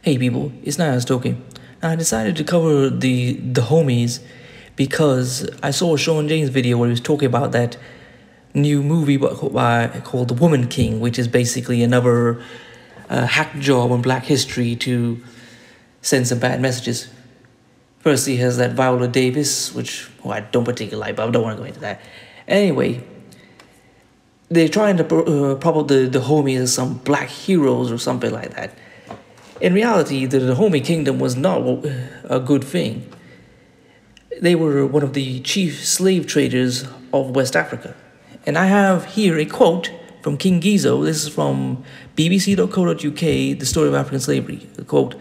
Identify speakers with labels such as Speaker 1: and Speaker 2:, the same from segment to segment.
Speaker 1: Hey people, it's Niyas talking. I decided to cover the Dahomeys because I saw a Sean James video where he was talking about that new movie called The Woman King, which is basically another hack job on black history to send some bad messages. First, he has that Viola Davis, which I don't particularly like, but I don't want to go into that. Anyway, they're trying to prop up the Dahomeys as some black heroes or something like that. In reality, the Dahomey kingdom was not a good thing. They were one of the chief slave traders of West Africa. And I have here a quote from King Gizo. This is from bbc.co.uk, The Story of African Slavery. The quote,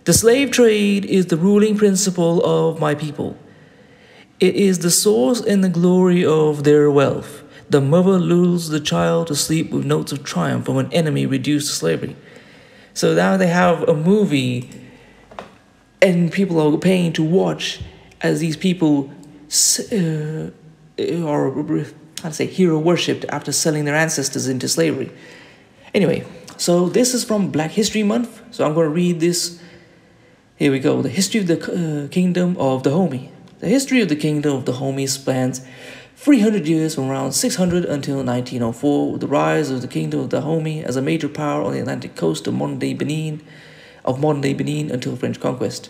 Speaker 1: "The slave trade is the ruling principle of my people. It is the source and the glory of their wealth. The mother lulls the child to sleep with notes of triumph from an enemy reduced to slavery." So now they have a movie and people are paying to watch as these people are, hero worshipped after selling their ancestors into slavery. Anyway, so this is from Black History Month. So I'm going to read this. Here we go. The history of the kingdom of Dahomey. The history of the kingdom of Dahomey spans 300 years from around 600 until 1904, with the rise of the kingdom of Dahomey as a major power on the Atlantic coast of modern-day Benin until French conquest.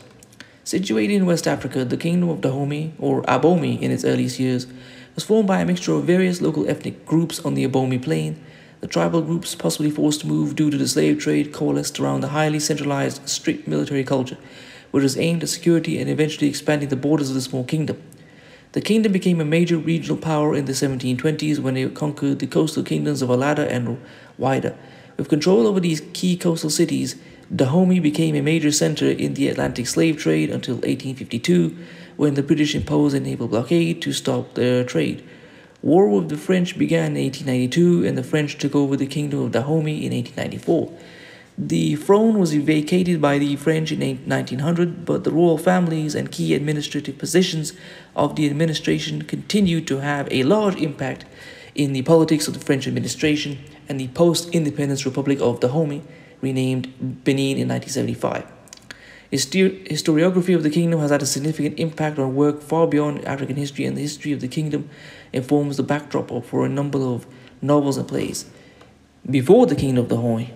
Speaker 1: Situated in West Africa, the kingdom of Dahomey, or Abomey in its earliest years, was formed by a mixture of various local ethnic groups on the Abomey plain. The tribal groups, possibly forced to move due to the slave trade, coalesced around the highly centralized, strict military culture, which was aimed at security and eventually expanding the borders of the small kingdom. The kingdom became a major regional power in the 1720s when it conquered the coastal kingdoms of Alada and Wida. With control over these key coastal cities, Dahomey became a major center in the Atlantic slave trade until 1852, when the British imposed a naval blockade to stop their trade. War with the French began in 1892, and the French took over the kingdom of Dahomey in 1894. The throne was vacated by the French in 1900, but the royal families and key administrative positions of the administration continued to have a large impact in the politics of the French administration and the post-independence Republic of Dahomey, renamed Benin in 1975. Historiography of the kingdom has had a significant impact on work far beyond African history, and the history of the kingdom informs the backdrop for a number of novels and plays. Before the kingdom of Dahomey,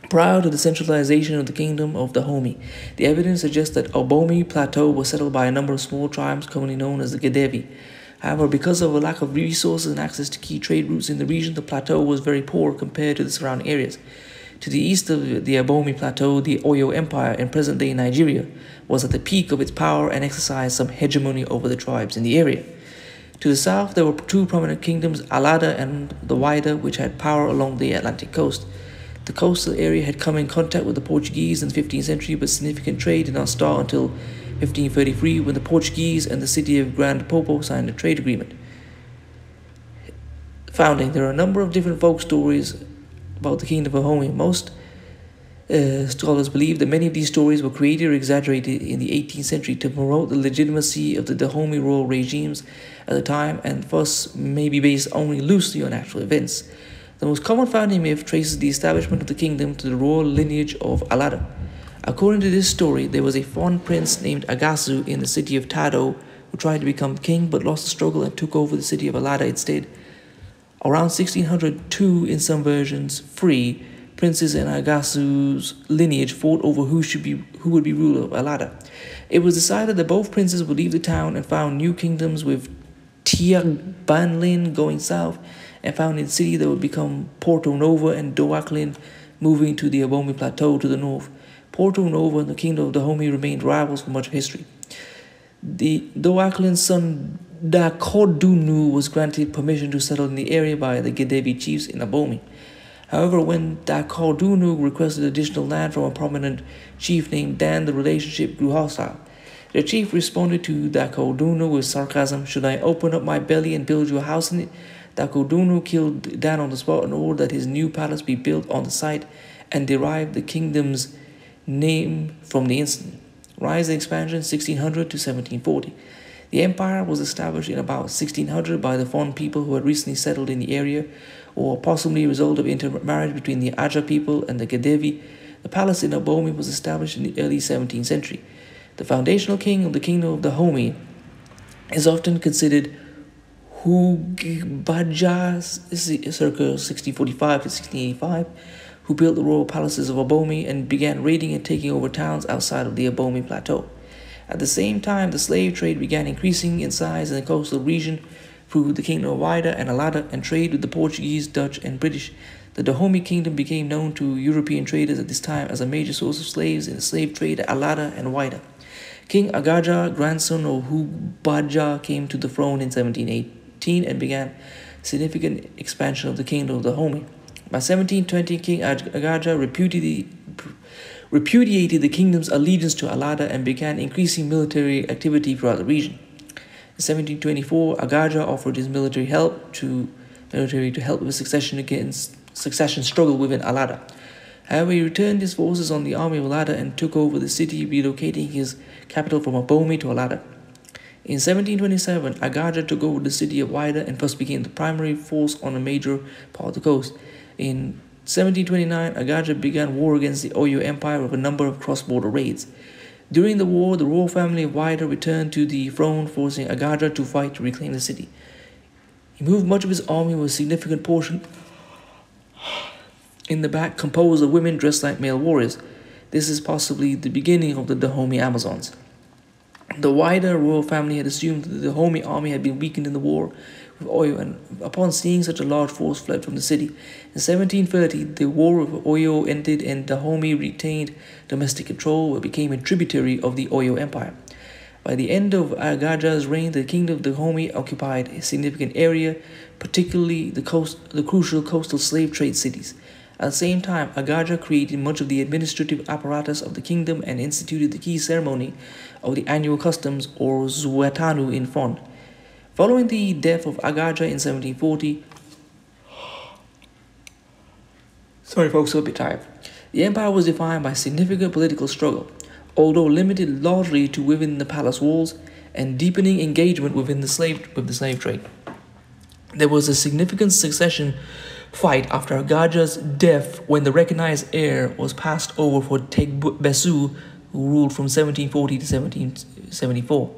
Speaker 1: prior to the centralization of the kingdom of Dahomey, the evidence suggests that Abomey Plateau was settled by a number of small tribes commonly known as the Gedevi. However, because of a lack of resources and access to key trade routes in the region, the plateau was very poor compared to the surrounding areas. To the east of the Abomey Plateau, the Oyo Empire in present-day Nigeria was at the peak of its power and exercised some hegemony over the tribes in the area. To the south, there were two prominent kingdoms, Alada and the Wida, which had power along the Atlantic coast. The coastal area had come in contact with the Portuguese in the 15th century, but significant trade did not start until 1533, when the Portuguese and the city of Grand Popo signed a trade agreement. Founding. There are a number of different folk stories about the kingdom of Dahomey. Most scholars believe that many of these stories were created or exaggerated in the 18th century to promote the legitimacy of the Dahomey royal regimes at the time, and thus may be based only loosely on actual events. The most common founding myth traces the establishment of the kingdom to the royal lineage of Alada. According to this story, there was a foreign prince named Agasu in the city of Tado who tried to become king but lost the struggle and took over the city of Alada instead. Around 1602, in some versions, three princes in Agasu's lineage fought over who would be ruler of Alada. It was decided that both princes would leave the town and found new kingdoms, with Tiagbanlin going south and founding the city that would become Porto Novo, and Doaklin moving to the Abomey Plateau to the north. Porto Novo and the kingdom of Dahomey remained rivals for much of history. The Doaklin's son Dakodunu was granted permission to settle in the area by the Gedevi chiefs in Abomey. However, when Dakodunu requested additional land from a prominent chief named Dan, the relationship grew hostile. The chief responded to Dakodunu with sarcasm, "Should I open up my belly and build you a house in it?" Dakodunu killed Dan on the spot and ordered that his new palace be built on the site, and derived the kingdom's name from the incident. Rise and expansion 1600 to 1740. The empire was established in about 1600 by the Fon people who had recently settled in the area, or possibly a result of intermarriage between the Aja people and the Gedevi. A palace in Dahomey was established in the early 17th century. The foundational king of the kingdom of Dahomey is often considered Hubaja circa 1645 to 1685, who built the royal palaces of Dahomey and began raiding and taking over towns outside of the Dahomey plateau. At the same time, the slave trade began increasing in size in the coastal region through the kingdom of Whydah and Allada, and trade with the Portuguese, Dutch, and British. The Dahomey kingdom became known to European traders at this time as a major source of slaves in the slave trade at Allada and Whydah. King Agaja, grandson of Hubaja, came to the throne in 1718 and began significant expansion of the kingdom of Dahomey. By 1720, King Agaja repudiated the kingdom's allegiance to Allada and began increasing military activity throughout the region. In 1724, Agaja offered his military to help with succession struggle within Allada. However, he returned his forces on the army of Allada and took over the city, relocating his capital from Dahomey to Allada. In 1727, Agaja took over the city of Whydah and thus became the primary force on a major part of the coast. In 1729, Agaja began war against the Oyo Empire with a number of cross-border raids. During the war, the royal family of Whydah returned to the throne, forcing Agaja to fight to reclaim the city. He moved much of his army with a significant portion in the back, composed of women dressed like male warriors. This is possibly the beginning of the Dahomey Amazons. The Whydah royal family had assumed that the Dahomey army had been weakened in the war with Oyo, and upon seeing such a large force, fled from the city. In 1730, the war with Oyo ended and Dahomey retained domestic control and became a tributary of the Oyo Empire. By the end of Agaja's reign, the kingdom of Dahomey occupied a significant area, particularly the crucial coastal slave trade cities. At the same time, Agaja created much of the administrative apparatus of the kingdom and instituted the key ceremony of the annual customs, or Zuatanu, in Fon. Following the death of Agaja in 1740, the empire was defined by significant political struggle, although limited largely to within the palace walls and deepening engagement within the slave trade. There was a significant succession fight after Agaja's death when the recognized heir was passed over for Tegbesu, who ruled from 1740 to 1774.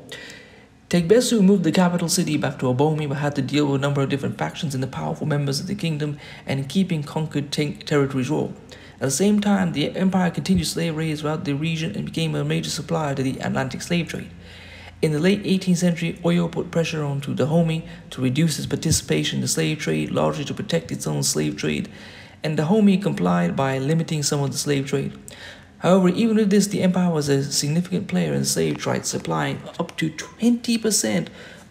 Speaker 1: Tegbesu moved the capital city back to Dahomey, but had to deal with a number of different factions in the powerful members of the kingdom and in keeping conquered territories royal. At the same time, the empire continued slave raids throughout the region and became a major supplier to the Atlantic slave trade. In the late 18th century, Oyo put pressure onto Dahomey to reduce its participation in the slave trade, largely to protect its own slave trade, and Dahomey complied by limiting some of the slave trade. However, even with this, the empire was a significant player in the slave trade, supplying up to 20%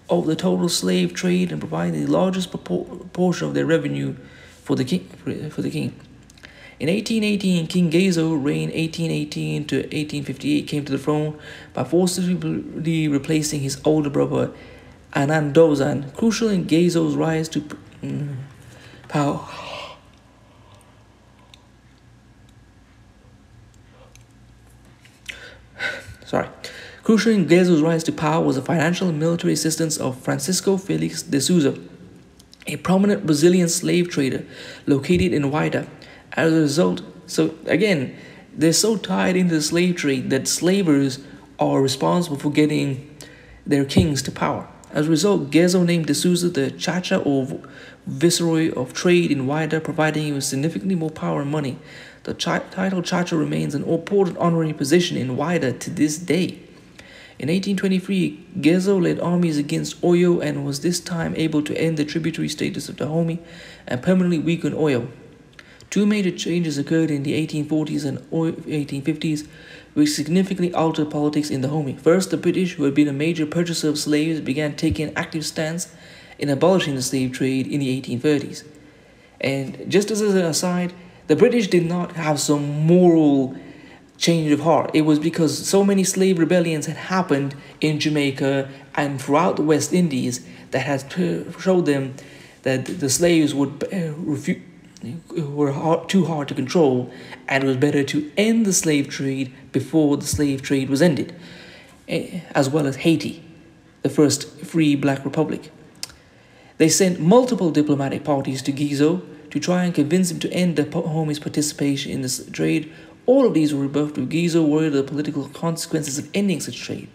Speaker 1: of the total slave trade and providing the largest portion of their revenue for the king. In 1818, King Gezo, reigned 1818 to 1858, came to the throne by forcibly replacing his older brother Anandozan, crucial in Gezo's rise to power. Crucial in Gezo's rise to power was the financial and military assistance of Francisco Felix de Souza, a prominent Brazilian slave trader located in Whydah. As a result, they're so tied into the slave trade that slavers are responsible for getting their kings to power. As a result, Gezo named de Souza the Chacha, or Viceroy of Trade in Whydah, providing him with significantly more power and money. The title Chacha remains an important honorary position in Whydah to this day. In 1823, Gezo led armies against Oyo and was this time able to end the tributary status of Dahomey and permanently weaken Oyo. Two major changes occurred in the 1840s and 1850s, which significantly altered politics in Dahomey. First, the British, who had been a major purchaser of slaves, began taking an active stance in abolishing the slave trade in the 1830s. And just as an aside, the British did not have some moral change of heart. It was because so many slave rebellions had happened in Jamaica and throughout the West Indies that had showed them that the slaves were too hard to control, and it was better to end the slave trade before the slave trade was ended, as well as Haiti, the first free black republic. They sent multiple diplomatic parties to Gezo to try and convince him to end Dahomey's participation in this trade. All of these were rebuffed, with Gizo worried of the political consequences of ending such trade.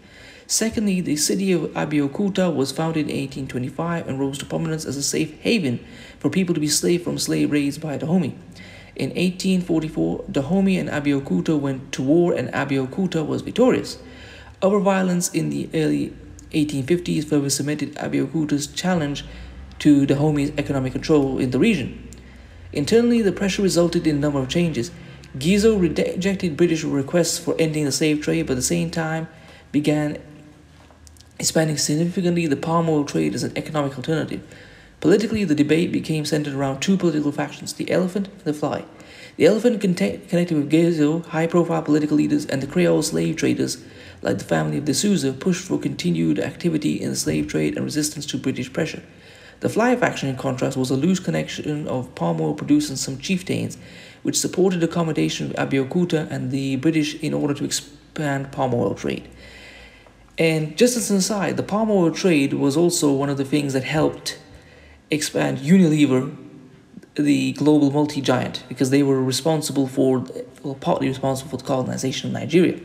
Speaker 1: Secondly, the city of Abiokuta was founded in 1825 and rose to prominence as a safe haven for people to be saved from slave raids by Dahomey. In 1844, Dahomey and Abiokuta went to war and Abiokuta was victorious. Other violence in the early 1850s further cemented Abiokuta's challenge to Dahomey's economic control in the region. Internally, the pressure resulted in a number of changes. Gizo rejected British requests for ending the slave trade, but at the same time began expanding significantly the palm oil trade as an economic alternative. Politically, the debate became centered around two political factions, the elephant and the fly. The elephant connected with Gizo, high-profile political leaders, and the Creole slave traders, like the family of de Souza, pushed for continued activity in the slave trade and resistance to British pressure. The fly faction, in contrast, was a loose connection of palm oil producers and some chieftains, which supported accommodation of Abiokuta and the British in order to expand palm oil trade. And just as an aside, the palm oil trade was also one of the things that helped expand Unilever, the global multi-giant, because they were partly responsible for the colonization of Nigeria.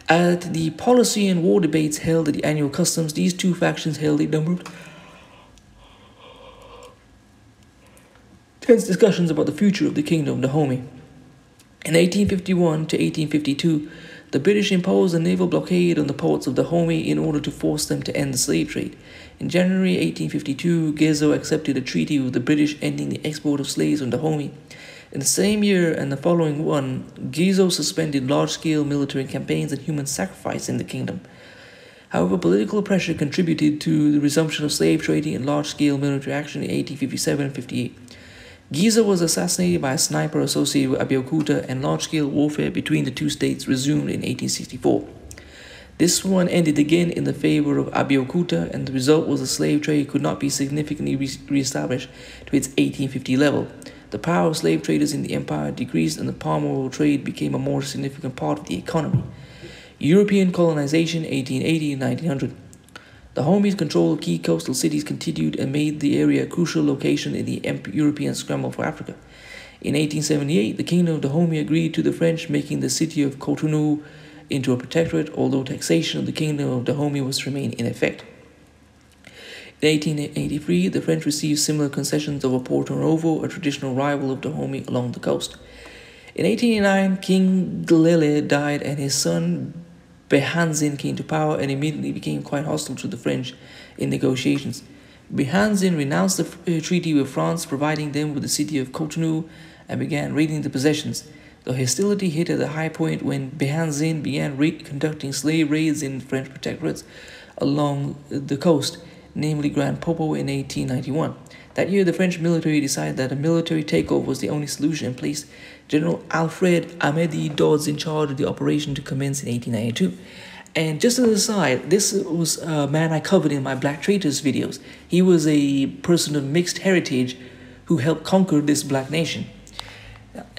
Speaker 1: At the policy and war debates held at the annual customs, these two factions held a number of tense discussions about the future of the kingdom of Dahomey. In 1851 to 1852, the British imposed a naval blockade on the ports of Dahomey in order to force them to end the slave trade. In January 1852, Gizo accepted a treaty with the British ending the export of slaves from Dahomey. In the same year and the following one, Gizo suspended large-scale military campaigns and human sacrifice in the kingdom. However, political pressure contributed to the resumption of slave trading and large-scale military action in 1857 and 58. Gizo was assassinated by a sniper associated with Abiokuta, and large-scale warfare between the two states resumed in 1864. This one ended again in the favor of Abiokuta, and the result was the slave trade could not be significantly re-established to its 1850 level. The power of slave traders in the empire decreased, and the palm oil trade became a more significant part of the economy. European colonization 1880 and 1900. Dahomey's control of key coastal cities continued and made the area a crucial location in the European scramble for Africa. In 1878, the Kingdom of Dahomey agreed to the French, making the city of Cotonou into a protectorate, although taxation of the Kingdom of Dahomey was to remain in effect. In 1883, the French received similar concessions over Porto Novo, a traditional rival of Dahomey along the coast. In 1889, King Glele died and his son Behanzin came to power and immediately became quite hostile to the French in negotiations. Behanzin renounced the treaty with France, providing them with the city of Cotonou, and began raiding the possessions. The hostility hit at a high point when Behanzin began conducting slave raids in French protectorates along the coast, namely Grand Popo in 1891. That year, the French military decided that a military takeover was the only solution, and placed General Alfred Amedi Dodds in charge of the operation to commence in 1892. And just as an aside, this was a man I covered in my Black Traitors videos. He was a person of mixed heritage who helped conquer this black nation.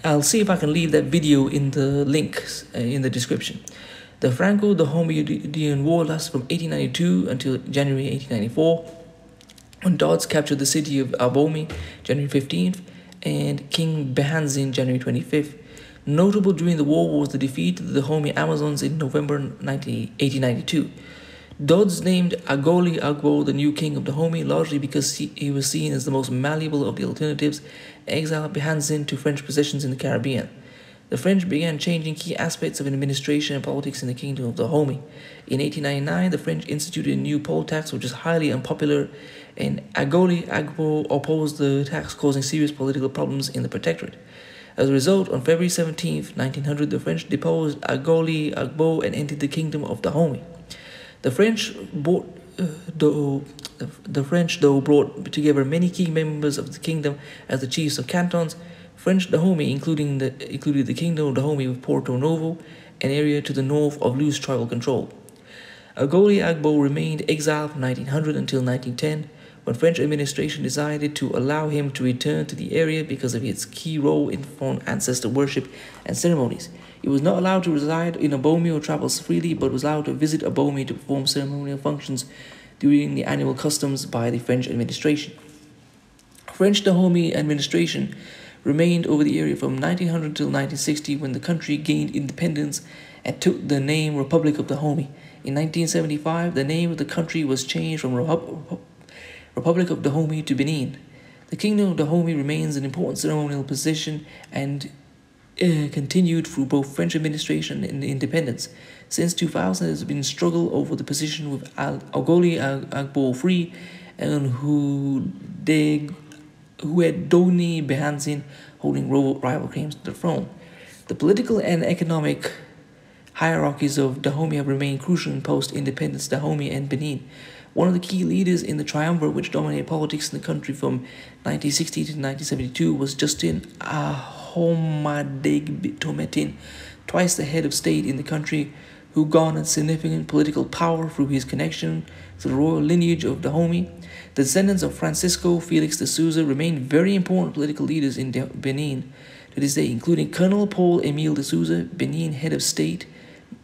Speaker 1: I'll see if I can leave that video in the links in the description. The Franco-Dahomeyan War lasted from 1892 until January 1894, when Dodds captured the city of Dahomey January 15th and King Behanzin January 25th. Notable during the war was the defeat of the Dahomey Amazons in November 1892. Dodds named Agoli Agbo the new king of Dahomey, largely because he was seen as the most malleable of the alternatives, exiled Behanzin to French possessions in the Caribbean. The French began changing key aspects of administration and politics in the kingdom of Dahomey. In 1899, the French instituted a new poll tax, which was highly unpopular, and Agoli Agbo opposed the tax, causing serious political problems in the protectorate. As a result, on February 17, 1900, the French deposed Agoli Agbo and entered the kingdom of Dahomey. The French, though, brought together many key members of the kingdom as the chiefs of cantons. French Dahomey included the kingdom of Dahomey with Porto Novo, an area to the north of loose tribal control. Agoli Agbo remained exiled from 1900 until 1910, when French administration decided to allow him to return to the area because of his key role in foreign ancestor worship and ceremonies. He was not allowed to reside in Dahomey or travel freely, but was allowed to visit Dahomey to perform ceremonial functions during the annual customs by the French administration. French Dahomey administration remained over the area from 1900 till 1960 when the country gained independence and took the name Republic of Dahomey. In 1975, the name of the country was changed from Republic of Dahomey to Benin. The Kingdom of Dahomey remains an important ceremonial position and continued through both French administration and independence. Since 2000, there has been a struggle over the position with Ogoli Agbo Free and who had Doni Behanzin holding rival claims to the throne. The political and economic hierarchies of Dahomey have remained crucial in post-independence Dahomey and Benin. One of the key leaders in the triumvirate which dominated politics in the country from 1960 to 1972 was Justin Ahomadegtometin, twice the head of state in the country, who garnered significant political power through his connection to the royal lineage of Dahomey. The descendants of Francisco Felix de Souza remain very important political leaders in Benin to this day, including Colonel Paul Emile de Souza, Benin head of state,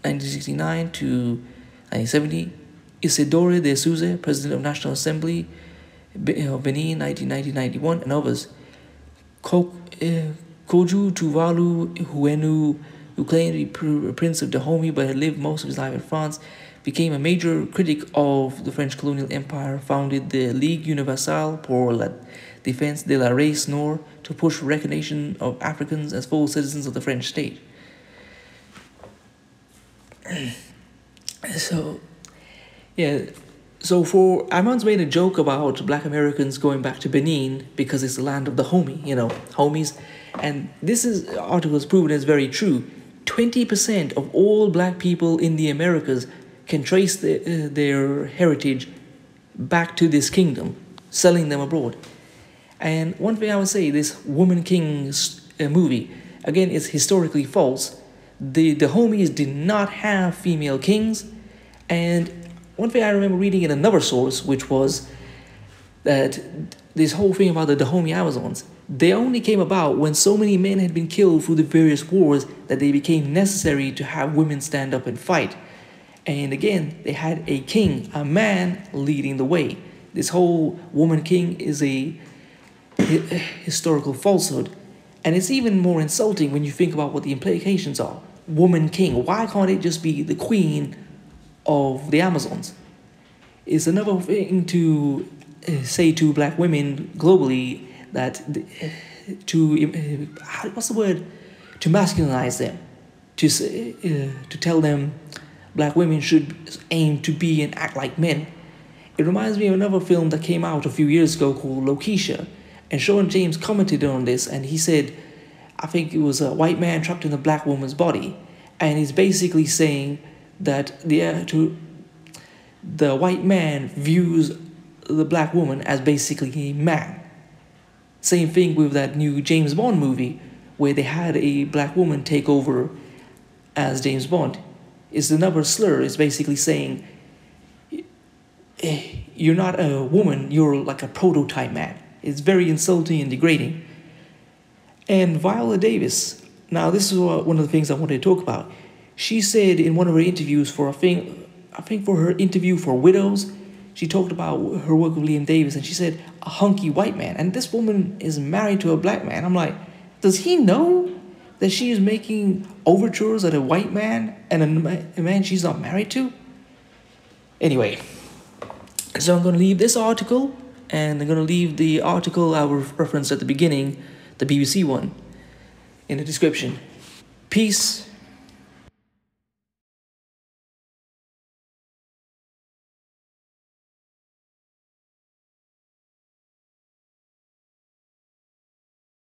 Speaker 1: 1969 to 1970, Isidore de Souza, President of National Assembly of Benin, 1990-91, and others. Koju Tuvalu Huenu, who claimed to be Prince of Dahomey but had lived most of his life in France, became a major critic of the French colonial empire, founded the Ligue Universelle pour la Défense de la Race Noire to push for recognition of Africans as full citizens of the French state. So I once made a joke about Black Americans going back to Benin because it's the land of the homie, homies. And this article is proven as very true. 20% of all Black people in the Americas can trace their heritage back to this kingdom, selling them abroad. And one thing I would say, this Woman King movie, again, is historically false. The Dahomeys did not have female kings. And one thing I remember reading in another source, which was that this whole thing about the Dahomey Amazons, they only came about when so many men had been killed through the various wars that they became necessary to have women stand up and fight. And again, they had a king, a man, leading the way. This whole woman king is a historical falsehood. And it's even more insulting when you think about what the implications are. Woman king, why can't it just be the queen of the Amazons? It's another thing to say to Black women globally that to masculinize them, to tell them Black women should aim to be and act like men. It reminds me of another film that came out a few years ago called Lokisha, and Sean James commented on this, and he said, I think it was a white man trapped in a Black woman's body, and he's basically saying that the white man views the Black woman as basically a man. Same thing with that new James Bond movie where they had a Black woman take over as James Bond. It's another slur. It's basically saying you're not a woman, you're like a prototype man. It's very insulting and degrading. And Viola Davis, now this is one of the things I wanted to talk about. She said in one of her interviews for her interview for Widows, she talked about her work with Liam Davis, and she said, a hunky white man. And this woman is married to a Black man. I'm like, does he know that she is making overtures at a white man and a man she's not married to? Anyway, so I'm going to leave this article, and I'm going to leave the article I referenced at the beginning, the BBC one, in the description. Peace.